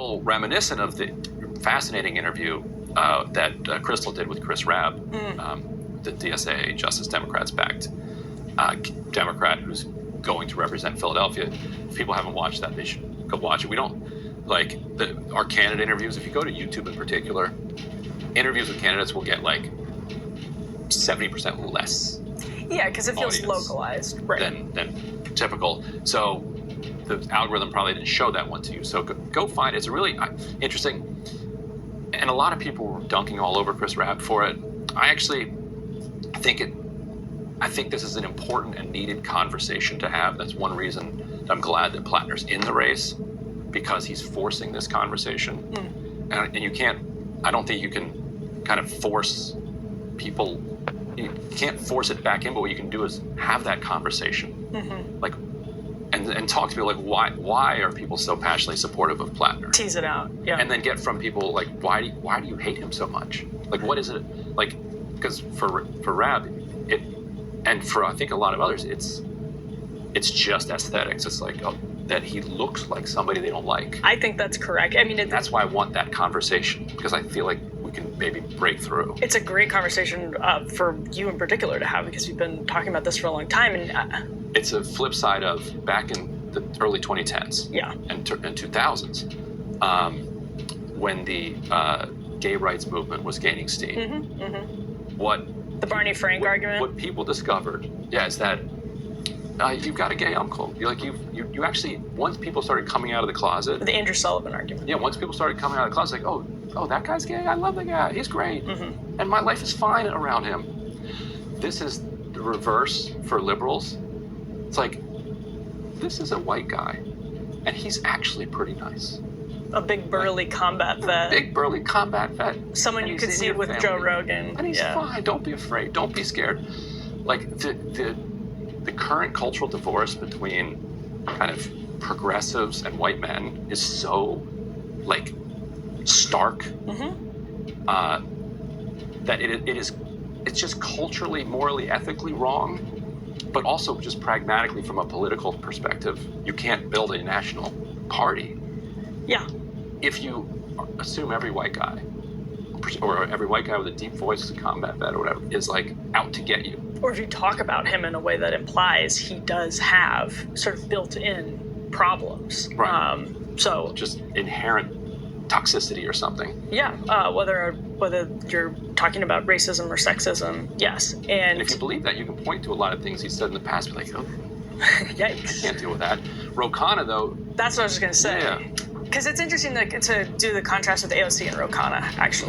little reminiscent of the fascinating interview that Crystal did with Chris Rabb, the DSA Justice Democrats backed Democrat who's going to represent Philadelphia. If people haven't watched that, they should go watch it. We don't like our candidate interviews. If you go to YouTube in particular, interviews with candidates will get like 70% less. Yeah, because it feels localized, right? Than typical. So the algorithm probably didn't show that one to you. So go find it. It's really interesting. And a lot of people were dunking all over Chris Rabb for it. I think this is an important and needed conversation to have. That's one reason that I'm glad that Plattner's in the race, because he's forcing this conversation. And you can't, I don't think you can kind of force people, you can't force it back in, but what you can do is have that conversation. Like, and talk to people like, why are people so passionately supportive of Plattner? Tease it out, yeah. And then get from people like, why do you hate him so much? Like, what is it? Like, because for Rabb, and for I think a lot of others, it's just aesthetics. It's like that he looks like somebody they don't like. I think that's correct. I mean, that's why I want that conversation, because I feel like we can maybe break through. It's a great conversation for you in particular to have, because you've been talking about this for a long time. And it's a flip side of back in the early 2010s, and 2000s, when the gay rights movement was gaining steam. The Barney Frank argument. What people discovered, is that you've got a gay uncle. You actually, once people started coming out of the closet. The Andrew Sullivan argument. Yeah, once people started coming out of the closet, like, oh, that guy's gay. I love that guy. He's great, and my life is fine around him. This is the reverse for liberals. It's like, this is a white guy, and he's actually pretty nice. A big burly combat vet. Big burly combat vet. Someone you could see with Joe Rogan. And he's fine. Don't be afraid. Don't be scared. Like the current cultural divorce between kind of progressives and white men is so like stark that it's just culturally, morally, ethically wrong, but also just pragmatically from a political perspective. You can't build a national party. Yeah. If you assume every white guy, or every white guy with a deep voice as a combat vet or whatever, is like out to get you. Or if you talk about him in a way that implies he does have sort of built-in problems. Right. So just inherent toxicity or something. Yeah. Whether you're talking about racism or sexism, yes. And if you believe that, you can point to a lot of things he said in the past, be like, oh, yikes. I can't deal with that. Ro Khanna, though. That's what I was just going to say. Yeah. Because it's interesting to do the contrast with AOC and Ro Khanna, actually.